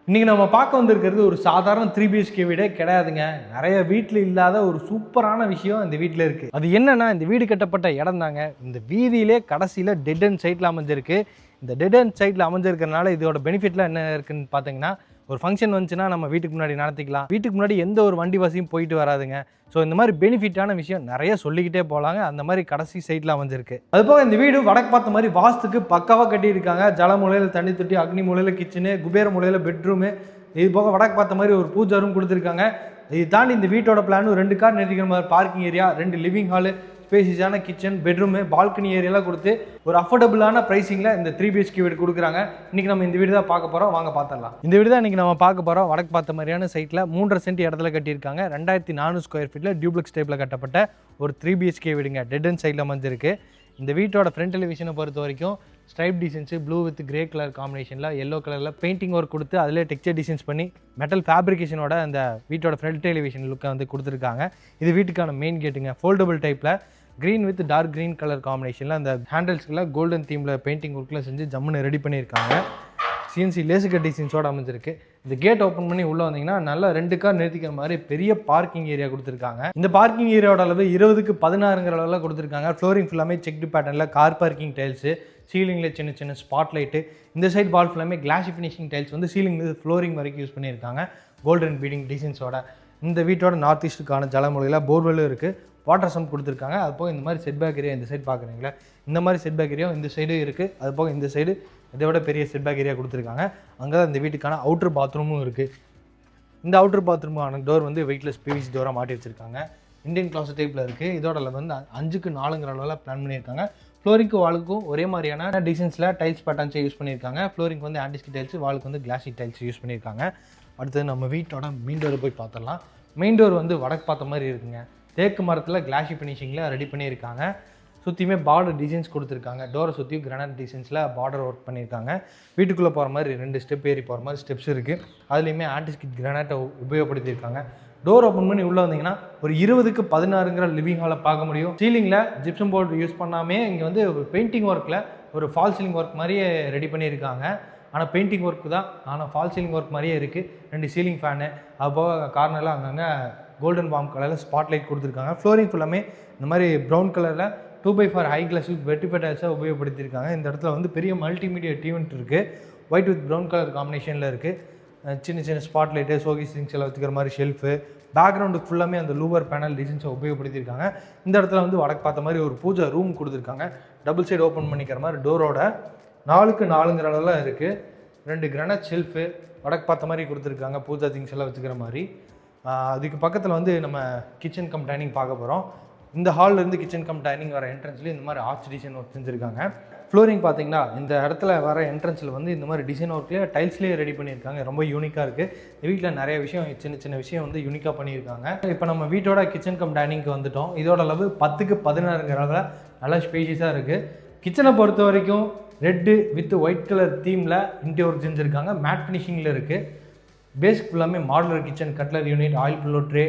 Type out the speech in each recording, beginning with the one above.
இன்றைக்கி நம்ம பார்க்க வந்திருக்கிறது ஒரு சாதாரண 3 BHK வீடே கிடையாதுங்க. நிறைய வீட்டில் இல்லாத ஒரு சூப்பரான விஷயம் இந்த வீட்டில் இருக்குது. அது என்னன்னா, இந்த வீடு கட்டப்பட்ட இடம் தாங்க. இந்த வீதியிலே கடைசியில் டெட் அண்ட் சைட்டில் அமைஞ்சிருக்கு. இந்த டெட் அண்ட் சைட்டில் அமைஞ்சிருக்கிறனால இதோட பெனிஃபிட்லாம் என்ன இருக்குன்னு பார்த்தீங்கன்னா, ஒரு ஃபங்க்ஷன் வந்துச்சுன்னா நம்ம வீட்டுக்கு முன்னாடி நடத்திக்கலாம். வீட்டுக்கு முன்னாடி எந்த ஒரு வண்டி வசதியும் போயிட்டு வராதுங்க. ஸோ இந்த மாதிரி பெனிஃபிட்டான விஷயம் நிறைய சொல்லிக்கிட்டே போகலாங்க. அந்த மாதிரி கடைசி சைட்டில் அமைஞ்சிருக்கு. அதுபோக இந்த வீடு வடக்கு பார்த்த மாதிரி வாஸ்துக்கு பக்காவாக கட்டியிருக்காங்க. ஜல மூலையில் தண்ணி தொட்டி, அக்னி மூலையில் கிச்சனு, குபேர மூலையில் பெட்ரூமு, இது போக வடக்கு பார்த்த மாதிரி ஒரு பூஜை ரூம் கொடுத்துருக்காங்க. இது தாண்டி இந்த வீட்டோட பிளான் 2 கார் நிறுத்திக்கிற மாதிரி பார்க்கிங் ஏரியா, 2 லிவிங் ஹாலு, ஸ்பேசியஸான கிச்சன், பெட்ரூமு, பால்கனி ஏரியாலாம் கொடுத்து ஒரு அஃபோர்டபுளான ப்ரைஸிங்கில் இந்த 3 BHK வீடு கொடுக்குறாங்க. இன்றைக்கி நம்ம இந்த வீடு தான் பார்க்க போகிறோம். வாங்க பார்த்துடலாம். இந்த வீடு தான் இன்றைக்கி நம்ம பார்க்க போகிறோம். வடக்கு பார்த்த மாதிரியான சைட்டில் 3.5 சென்ட் இடத்துல கட்டியிருக்காங்க. 2400 ஸ்கொயர் ஃபீட்டில் டியூப்ளெக்ஸ் டைப்பில் கட்டப்பட்ட ஒரு 3 BHK வீடுங்க. டெட் அண்ட் சைடில் அமைஞ்சிருக்கு. இந்த வீட்டோட ஃப்ரண்ட் எலிவேஷனை பொறுத்த வரைக்கும் stripe designs, blue with grey colour காம்பினேஷனில் எல்லோ கலரில் பெயிண்டிங் ஒர்க் கொடுத்து அதிலே டெக்ஸ்சர் டிசைன்ஸ் பண்ணி மெட்டல் ஃபேப்ரிகேஷனோட அந்த வீட்டோட ஃப்ரண்ட் எலிவேஷன் லுக்கை வந்து கொடுத்துருக்காங்க. இது வீட்டுக்கான மெயின் கேட்டுங்க. ஃபோல்டபுள் டைப்பில் green with dark green colour காம்பினேஷனில் அந்த ஹேண்டில்ஸ்க்குலாம் கோல்டன் தீமில் பெயிண்டிங் ஒர்க்கில் செஞ்சு ஜம்முன்னு ரெடி பண்ணியிருக்காங்க. CNC லேசர் டிசைன்ஸோடு அமைஞ்சிருக்கு. இந்த கேட் ஓப்பன் பண்ணி உள்ளே வந்தீங்கன்னா நல்லா 2 கார் நிறுத்திக்கிற மாதிரி பெரிய பார்க்கிங் ஏரியா கொடுத்துருக்காங்க. இந்த பார்க்கிங் ஏரியாவோட அளவு 20க்கு 16ங்கிற அளவில் கொடுத்துருக்காங்க. ஃப்ளோரிங் ஃபுல்லாமே செக்டு பேட்டர்னில் கார் பார்க்கிங் டைல்ஸு, சீலிங்கில் சின்ன சின்ன ஸ்பாட் லைட்டு, இந்த சைட் வால் ஃபுல்லாமே கிளாஸ் ஃபினிஷிங் டைல்ஸ் வந்து சீலிங் ஃப்ளோரிங் வரைக்கும் யூஸ் பண்ணியிருக்காங்க. கோல்டன் பீடிங் டிசைன்ஸோட இந்த வீட்டோட நார்த் ஈஸ்ட்டுக்கான ஜலமொழியில் போர்வெல்லும் இருக்குது. வாட்டர் சம் கொடுத்துருக்காங்க. அது போக இந்த மாதிரி செட்பேக் ஏரியா இந்த சைடு பார்க்குறீங்களா, இந்த மாதிரி செட்பேக் ஏரியா இந்த சைடு இருக்குது. அது போக இந்த சைடு இதை விட பெரிய செட்பேக் ஏரியா கொடுத்துருக்காங்க. அங்கே தான் இந்த வீட்டுக்கான அவுட்ரு பாத்ரூமும் இருக்குது. இந்த அவுட்ரு பாத்ரூமுக்கான டோர் வந்து வெயிட்லெஸ் PVC டோராக மாட்டி வச்சுருக்காங்க. இந்தியன் கிளாஸ் டைப்பில் இருக்குது. இதோட அளவு வந்து 5க்கு 4ங்கிற அளவில் பிளான் பண்ணியிருக்காங்க. ஃப்ளோரிங்க்கு வாலுக்கும் ஒரே மாதிரியான டிசைன்ஸில் டைல்ஸ் பேட்டர்ன்ஸை யூஸ் பண்ணியிருக்காங்க. ஃப்ளோரிங்க்கு வந்து ஆன்டிஸ்கி டைல்ஸ், வாலுக்கு வந்து கிளாசி டைல்ஸ் யூஸ் பண்ணியிருக்காங்க. அடுத்தது நம்ம வீட்டோட மெயின் டோரை போய் பார்த்துடலாம். மெயின் டோர் வந்து வடக்கு பார்த்த மாதிரி இருக்குங்க. தேக்கு மரத்தில் கிளாஷி ஃபினிஷிங்கில் ரெடி பண்ணியிருக்காங்க. சுற்றியுமே பார்டர் டிசைன்ஸ் கொடுத்துருக்காங்க. டோரை சுற்றியும் கிரானைட் டிசைன்ஸில் பார்டர் ஒர்க் பண்ணியிருக்காங்க. வீட்டுக்குள்ளே போகிற மாதிரி 2 ஸ்டெப் ஏறி போகிற மாதிரி ஸ்டெப்ஸ் இருக்குது. அதுலேயுமே ஆன்டிஸ்கிட் கிரானைட்டை உபயோகப்படுத்தியிருக்காங்க. டோர் ஓப்பன் பண்ணி உள்ளே வந்தீங்கன்னா ஒரு 20க்கு 16ங்கிற லிவிங் ஹாலை பார்க்க முடியும். சீலிங்கில் ஜிப்சம் போர்டு யூஸ் பண்ணாமே இங்கே வந்து ஒரு பெயிண்டிங் ஒர்க்கில் ஒரு ஃபால் சீலிங் ஒர்க் மாதிரியே ரெடி பண்ணியிருக்காங்க. ஆனால் பெயிண்டிங் ஒர்க்கு தான், ஆனால் ஃபால் சீலிங் ஒர்க் மாதிரியே இருக்குது. 2 சீலிங் ஃபேனு, அதுபோக கார்னரில் அங்கங்கே கோல்டன் பாம் கலரில் ஸ்பாட் லைட் கொடுத்துருக்காங்க. ஃப்ளோரிங் ஃபுல்லாமே இந்த மாதிரி ப்ரௌன் கலரில் 2x4 ஹை கிளாஸ் வித் வெர்டிஃபைடர்ஸாக உபயோகப்படுத்தியிருக்காங்க. இந்த இடத்துல வந்து பெரிய மல்டிமீடியா டிவெண்ட் இருக்குது. ஒயிட் வித் ப்ரௌன் கலர் காம்பினேஷனில் இருக்குது. சின்ன சின்ன ஸ்பாட் லைட்டு, ஷோகேஸ் திங்ஸ் எல்லாம் வச்சுக்கிற மாதிரி ஷெல்ஃபு, பேக்ரவுண்டுக்கு ஃபுல்லாமே அந்த லூவர் பேனல் டிசைன்ஸை உபயோகப்படுத்தியிருக்காங்க. இந்த இடத்துல வந்து வடக்கு பார்த்த மாதிரி ஒரு பூஜை ரூம் கொடுத்துருக்காங்க. டபுள் சைடு ஓப்பன் பண்ணிக்கிற மாதிரி டோரோட 4க்கு 4ங்கிற அளவில் இருக்குது. 2 கிரானைட் ஷெல்ஃபு வடக்கு பார்த்த மாதிரி கொடுத்துருக்காங்க. பூஜா திங்ஸ் எல்லாம் வச்சுக்கிற மாதிரி. அதுக்கு பக்கத்தில் வந்து நம்ம கிச்சன் கம் டைனிங் பார்க்க போகிறோம். இந்த ஹால்லேருந்து கிச்சன் கம் டைனிங் வர என்ட்ரன்ஸ்லேயும் இந்த மாதிரி ஆர்ச் டிசைன் ஒர்க் செஞ்சுருக்காங்க. ஃப்ளோரிங் பார்த்தீங்கன்னா இந்த இடத்துல வர என்ட்ரன்ஸில் வந்து இந்த மாதிரி டிசைன் ஒர்க்லேயே டைல்ஸ்லேயே ரெடி பண்ணியிருக்காங்க. ரொம்ப யூனிக்காக இருக்குது. இந்த வீட்டில் நிறைய விஷயம் சின்ன சின்ன விஷயம் வந்து யூனிக்காக பண்ணியிருக்காங்க. இப்போ நம்ம வீட்டோட கிச்சன் கம் டைனிங்க்கு வந்துட்டோம். இதோட அளவு 10க்கு 16ங்கிற அளவில் நல்லா ஸ்பேஷியஸாக இருக்குது. கிச்சனை பொறுத்த வரைக்கும் ரெட்டு வித் ஒயிட் கலர் தீமில் இன்டீரியர் ஒர்க் செஞ்சுருக்காங்க. மேட் ஃபினிஷிங்கில் இருக்குது. பேஸ்க் ஃபுல்லாமே modular kitchen, cutlery unit, oil பில்லோ ட்ரே,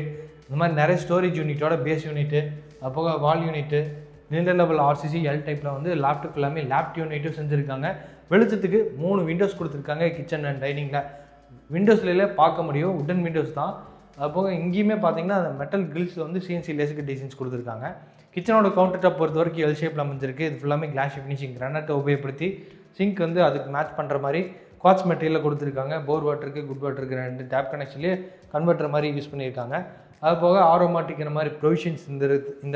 இந்த மாதிரி நிறைய ஸ்டோரேஜ் யூனிட்டோட பேஸ் யூனிட்டு, அப்போது wall unit, lintel level RCC L டைப்பில் வந்து லேப்டாப் ஃபுல்லாமே லேப்ட் யூனிட்டும் செஞ்சுருக்காங்க. வெளிச்சத்துக்கு 3 விண்டோஸ் கொடுத்துருக்காங்க கிச்சன் அண்ட் டைனிங்கில். விண்டோஸ்லேயே பார்க்க முடியும், உட்டன் விண்டோஸ் தான். அப்போது இங்கேயுமே பார்த்தீங்கன்னா அந்த மெட்டல் கிரில்ஸில் வந்து CNC லேசர் டிசைன்ஸ் கொடுத்துருக்காங்க. கிச்சனோட கவுண்டர் டாப் பொறுத்த வரைக்கும் எல் ஷேப்பில் அமைஞ்சிருக்கு. இது ஃபுல்லாமே கிளாஷி ஃபினிஷிங் கிரானைட்டை உபயோகப்படுத்தி சிங்க் வந்து அதுக்கு மேட்ச் பண்ணுற மாதிரி குவாட்ஸ் மெட்டீரியலில் கொடுத்துருக்காங்க. போர் வாட்டருக்கு, குட் வாட்டருக்கு 2 டேப் கனெக்ஷன்லேயே கன்வெர்ட்டர் மாதிரி யூஸ் பண்ணியிருக்காங்க. அது போக ஆரோமாட்டிக்கிற மாதிரி ப்ரொவிஷன்ஸ் இந்த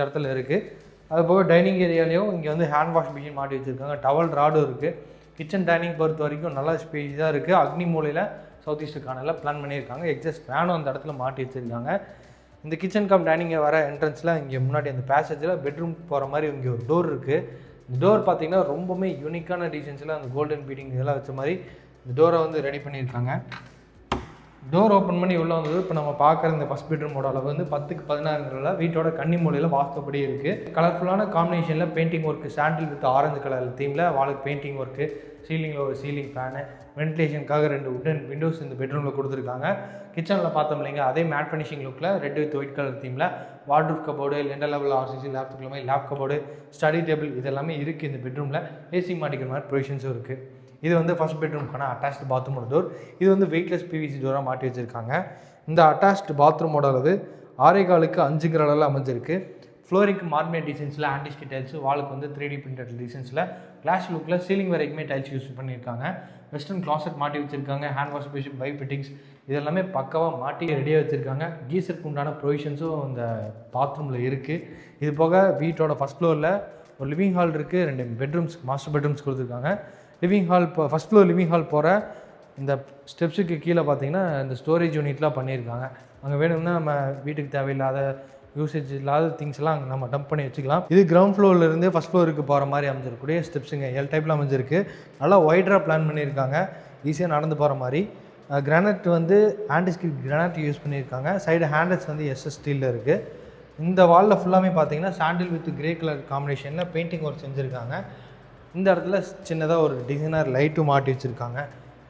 இடத்துல இருக்குது. அது போக டைனிங் ஏரியாலையும் இங்கே வந்து ஹேண்ட் வாஷ் மிஷின் மாட்டி வச்சுருக்காங்க. டவல் ராடும் இருக்குது. கிச்சன் டைனிங் பொறுத்த வரைக்கும் நல்லா ஸ்பேஸாக இருக்குது. அக்னி மூலையில் சவுத் ஈஸ்ட் கார்னரில் பிளான் பண்ணியிருக்காங்க. எக்ஸாஸ்ட் ஃபேனும் அந்த இடத்துல மாட்டி வச்சுருக்காங்க. இந்த கிச்சன் கம் டைனிங்கை வர என்ட்ரன்ஸில் இங்கே முன்னாடி அந்த பேசேஜில் பெட்ரூம் போகிற மாதிரி இங்கே ஒரு டோர் இருக்குது. இந்த டோர் பார்த்திங்கன்னா ரொம்பவுமே யூனிக்கான டிசைன்ஸில் அந்த கோல்டன் பீடிங் இதெல்லாம் வச்ச மாதிரி இந்த டோரை வந்து ரெடி பண்ணியிருக்காங்க. டோர் ஓப்பன் பண்ணி உள்ளே வந்தது இப்போ நம்ம பார்க்குற இந்த ஃபஸ்ட் பெட்ரூமோட அளவு வந்து 10க்கு 16ங்கிறல வீட்டோட கன்னி மூலையில் வாஸ்துப்படி இருக்குது. கலர்ஃபுல்லான காம்பினேஷனில் painting work, sandal with orange colour தீமில் வாலுக்கு பெயிண்டிங் ஒர்க்கு, சீலிங்கில் ஒரு சீலிங் ஃபேனு, வென்டிலேஷனுக்காக 2 உட்டன் விண்டோஸ் இந்த பெட்ரூமில் கொடுத்துருக்காங்க. கிச்சனில் பார்த்தோம் இல்லைங்க, அதே மேட் ஃபினிஷிங் லுக்கில் ரெட் வித் ஒயிட் கலர் தீமில் wardrobe cupboard, lintel level RCC லேப்டாப் கபோர்டு, ஸ்டடி டேபிள் இது எல்லாமே இருக்குது இந்த பெட்ரூமில். ஏசி மாட்டிக்கிற மாதிரி ப்ரொவிஷன்ஸும் இருக்குது. இது வந்து ஃபர்ஸ்ட் பெட்ரூம்க்கான அட்டாச்டு பாத்ரூமோட டோர். இது வந்து வெயிட்லெஸ் பிவிசி டோராக மாட்டி வச்சுருக்காங்க. இந்த அட்டாச்டு பாத்ரூமோட அளவு 6.4க்கு 5ங்கிற அளவில் அமைஞ்சிருக்கு. ஃப்ளோரிங்க்கு மார்மேட் டிசைன்ஸில் ஆன்டிஸ்கி டைல்ஸ், வாலுக்கு வந்து 3D பிரிண்டட் டிசைன்ஸில் கிளாஸ் லுக்கில் சீலிங் வரைக்குமே டைல்ஸ் யூஸ் பண்ணியிருக்காங்க. வெஸ்டர்ன் கிளாசெட் மாட்டி வச்சுருக்காங்க. ஹேண்ட் வாஷ் பேஷன், பை ஃபிட்டிங்ஸ் இது எல்லாமே பக்காவாக மாட்டி ரெடியாக வச்சுருக்காங்க. கீசருக்கு உண்டான ப்ரொவிஷன்ஸும் இந்த பாத்ரூமில் இருக்குது. இது போக வீட்டோட ஃபஸ்ட் ஃப்ளோரில் ஒரு லிவிங் ஹால் இருக்குது. 2 பெட்ரூம்ஸ், மாஸ்டர் பெட்ரூம்ஸ் கொடுத்துருக்காங்க. லிவிங் ஹால் இப்போ ஃபஸ்ட் ஃப்ளோர் லிவிங் ஹால் போகிற இந்த ஸ்டெப்ஸுக்கு கீழே பார்த்தீங்கன்னா இந்த ஸ்டோரேஜ் யூனிட்லாம் பண்ணியிருக்காங்க. அங்கே வேணும்னா நம்ம வீட்டுக்கு தேவையில்லாத யூசேஜ் இல்லாத திங்ஸ்லாம் அங்கே நம்ம டம்ப் பண்ணி வச்சுக்கலாம். இது கிரவுண்ட் ஃப்ளோர்லேருந்து ஃபஸ்ட் ஃப்ளோருக்கு போகிற மாதிரி அமைஞ்சிருக்கக்கூடிய ஸ்டெப்ஸுங்க. எல் டைப்பில் அமைஞ்சிருக்கு. நல்லா ஒய்டராக பிளான் பண்ணியிருக்காங்க, ஈஸியாக நடந்து போகிற மாதிரி. கிரானைட் வந்து ஆன்டிஸ்கி கிரானைட் யூஸ் பண்ணியிருக்காங்க. சைடு ஹேண்டல்ஸ் வந்து எஸ்எஸ் ஸ்டீலில் இருக்குது. இந்த வாலில் ஃபுல்லாமே பார்த்தீங்கன்னா சாண்டில் வித் கிரே கலர் காம்பினேஷனில் பெயிண்டிங் ஒர்க் செஞ்சுருக்காங்க. இந்த இடத்துல சின்னதாக ஒரு டிசைனர் லைட்டும் மாட்டி வச்சுருக்காங்க.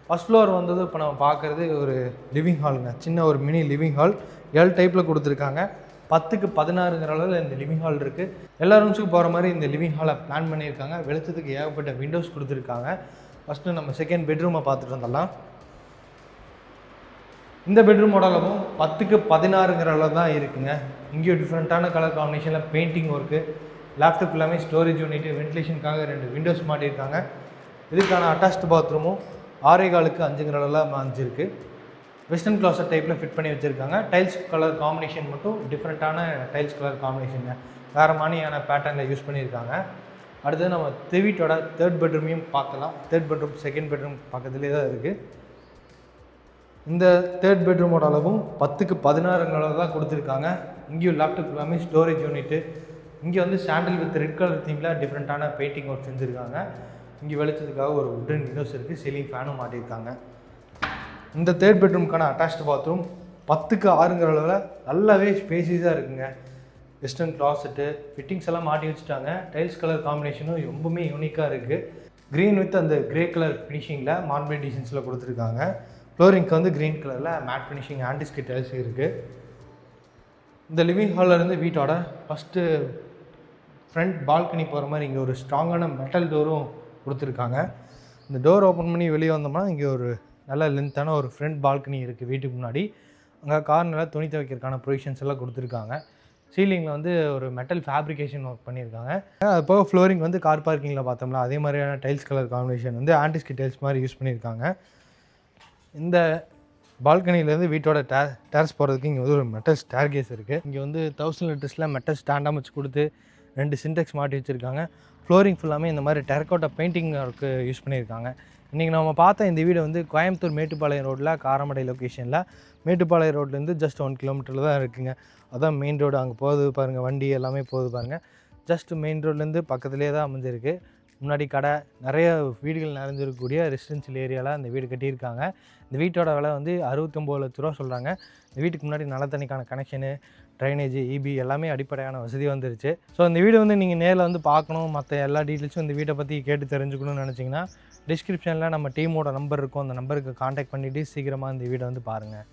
ஃபஸ்ட் ஃப்ளோர் வந்தது இப்போ நம்ம பார்க்குறது ஒரு லிவிங் ஹாலுங்க. சின்ன ஒரு மினி லிவிங் ஹால் எல் டைப்பில் கொடுத்துருக்காங்க. 10க்கு 16ங்கிற அளவில் இந்த லிவிங் ஹால் இருக்குது. எல்லா ரூம்ஸுக்கு போகிற மாதிரி இந்த லிவிங் ஹாலை பிளான் பண்ணியிருக்காங்க. வெளிச்சத்துக்கு ஏகப்பட்ட விண்டோஸ் கொடுத்துருக்காங்க. ஃபஸ்ட்டு நம்ம செகண்ட் பெட்ரூமை பார்த்துட்டு வந்துடலாம். இந்த பெட்ரூமோட அளவும் 10க்கு 16ங்கிற அளவு தான் இருக்குங்க. இங்கேயும் டிஃப்ரெண்ட்டான கலர் காம்பினேஷனில் பெயிண்டிங் ஒர்க்கு, லேப்டாப் எல்லாமே ஸ்டோரேஜ் யூனிட்டு, வென்டிலேஷனுக்காக 2 விண்டோஸ் மாட்டியிருக்காங்க. இதுக்கான அட்டாச்டு பாத்ரூமும் 6.4க்கு 5ங்கிற அளவில் அமைஞ்சிருக்கு. வெஸ்டர்ன் கிளாசட் டைப்பில் ஃபிட் பண்ணி வச்சுருக்காங்க. டைல்ஸ் கலர் காம்பினேஷன் மட்டும் டிஃப்ரெண்ட்டான டைல்ஸ் கலர் காம்பினேஷனுங்க. வேறு மாதிரியான பேட்டர்னில் யூஸ் பண்ணியிருக்காங்க. அடுத்தது நம்ம வீட்டோட தேர்ட் பெட்ரூமையும் பார்க்கலாம். தேர்ட் பெட்ரூம் செகண்ட் பெட்ரூம் பக்கத்துலேயே தான் இருக்குது. இந்த தேர்ட் பெட்ரூமோட அளவும் 10க்கு 16ங்கிற அளவு தான் கொடுத்துருக்காங்க. இங்கேயும் லேப்டாப் எல்லாமே ஸ்டோரேஜ் யூனிட்டு. இங்கே வந்து சாண்டில் வித் ரெட் கலர் தீமில் டிஃப்ரெண்ட்டான பெயிண்டிங் ஒர்க் செஞ்சுருக்காங்க. இங்கே வெளிச்சத்துக்காக ஒரு உட்டன் விண்டோஸ் இருக்குது. சீலிங் ஃபேனும் மாட்டியிருக்காங்க. இந்த தேர்ட் பெட்ரூம்க்கான அட்டாச்டு பாத்ரூம் 10க்கு 6ங்கிற அளவில் நல்லாவே ஸ்பேசியஸாக இருக்குங்க. வெஸ்டர்ன் கிளாசெட்டு ஃபிட்டிங்ஸ் எல்லாம் மாட்டி வச்சுட்டாங்க. டைல்ஸ் கலர் காம்பினேஷனும் ரொம்பவுமே யூனிக்காக இருக்குது. க்ரீன் வித் அந்த கிரே கலர் ஃபினிஷிங்கில் மார்பிள் டிசைன்ஸில் கொடுத்துருக்காங்க. ஃப்ளோரிங்க்கு வந்து க்ரீன் கலரில் மேட் ஃபினிஷிங் ஆன்டிஸ்கி டைல்ஸ் இருக்குது. இந்த லிவிங் ஹாலிலேருந்து வீட்டோட ஃபஸ்ட்டு ஃப்ரண்ட் பால்கனி போகிற மாதிரி இங்கே ஒரு ஸ்ட்ராங்கான மெட்டல் டோரும் கொடுத்துருக்காங்க. இந்த டோர் ஓப்பன் பண்ணி வெளியே வந்தோம்னா இங்கே ஒரு நல்ல லென்த்தான ஒரு ஃப்ரண்ட் பால்கனி இருக்குது வீட்டுக்கு முன்னாடி. அங்கே கார்னரில் துணி துவைக்கிறதுக்கான ப்ரொவிஷன்ஸ் எல்லாம் கொடுத்துருக்காங்க. சீலிங்கில் வந்து ஒரு மெட்டல் ஃபேப்ரிகேஷன் ஒர்க் பண்ணியிருக்காங்க. அது போக ஃப்ளோரிங் வந்து கார் பார்க்கிங்கில் பார்த்தோம்னா அதே மாதிரியான டைல்ஸ் கலர் காம்பினேஷன் வந்து ஆன்டிஸ்கி டைல்ஸ் மாதிரி யூஸ் பண்ணியிருக்காங்க. இந்த பால்கனிலேருந்து வீட்டோட டேரஸ் போகிறதுக்கு இங்கே வந்து ஒரு மெட்டல் ஸ்டேர் கேஸ் இருக்குது. இங்கே வந்து 1000 லிட்டர்ஸில் மெட்டல் ஸ்டாண்டாக வச்சு கொடுத்து 2 சின்டெக்ஸ் மாட்டி வச்சுருக்காங்க. ஃப்ளோரிங் ஃபுல்லாமே இந்த மாதிரி டெரக்கோட்டா பெயிண்டிங் ஒர்க்கு யூஸ் பண்ணியிருக்காங்க. இன்றைக்கி நம்ம பார்த்த இந்த வீடு வந்து கோயம்புத்தூர் மேட்டுப்பாளையம் ரோட்டில் காரமடை லொக்கேஷனில். மேட்டுப்பாளையம் ரோட்லேருந்து ஜஸ்ட் 1 கிலோமீட்டரில் தான் இருக்குங்க. அதான் மெயின் ரோடு. அங்கே போகுது பாருங்கள், வண்டி எல்லாமே போகுது பாருங்கள். ஜஸ்ட் மெயின் ரோட்லேருந்து பக்கத்துலேயே தான் அமைஞ்சிருக்கு. முன்னாடி கடை, நிறைய வீடுகள் நிறைஞ்சிருக்கக்கூடிய ரெசிடென்ஷியல் ஏரியாவில் இந்த வீடு கட்டியிருக்காங்க. இந்த வீட்டோட விலை வந்து 69 லட்ச ரூபா சொல்கிறாங்க. இந்த வீட்டுக்கு முன்னாடி நல்ல தண்ணிக்கான கனெக்ஷனு, ட்ரைனேஜ், இபி எல்லாமே அடிப்படையான வசதி வந்துருச்சு. ஸோ இந்த வீடு வந்து நீங்கள் நேரில் வந்து பார்க்கணும், மற்ற எல்லா டீட்டெயில்ஸும் இந்த வீட்டை பற்றி கேட்டு தெரிஞ்சுக்கணும்னு நினச்சிங்கன்னா டிஸ்கிரிப்ஷனில் நம்ம டீமோட நம்பர் இருக்கும். அந்த நம்பருக்கு காண்டாக்ட் பண்ணிவிட்டு சீக்கிரமாக இந்த வீடை வந்து பாருங்கள்.